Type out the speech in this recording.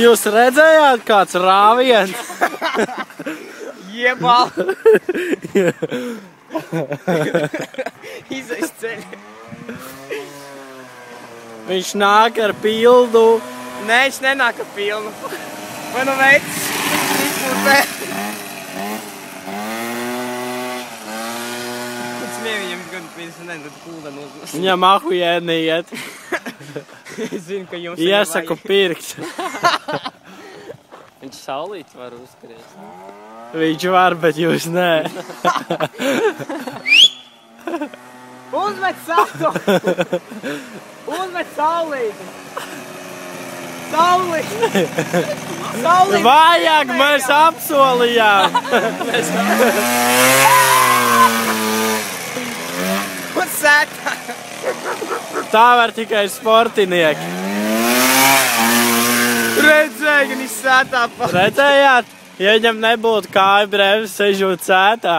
Jūs redzējāt kāds rāviens? Jebal! Izais ceļu. Viņš nāk ar pildu. Nē, viņš nenāk ar pilnu. Vai nu veids? Izpūtē. Viņam gan pirms nedod kūda nozos. Viņam ahujēni iet. Es zinu, ka jums Iesaku pirkt. Viņš saulīt var uzkrist. Viņš var, bet jūs nē. Uzmet sato! Uzmet saulīti! Saulīti! Saulīti! Vajag, mēs apsolījām! Un sētā! Tā var tikai sportinieki. Redzēju, gan viņš sētā pa... Redzējāt? Ja viņam nebūtu kāju brēvis, sežot sētā.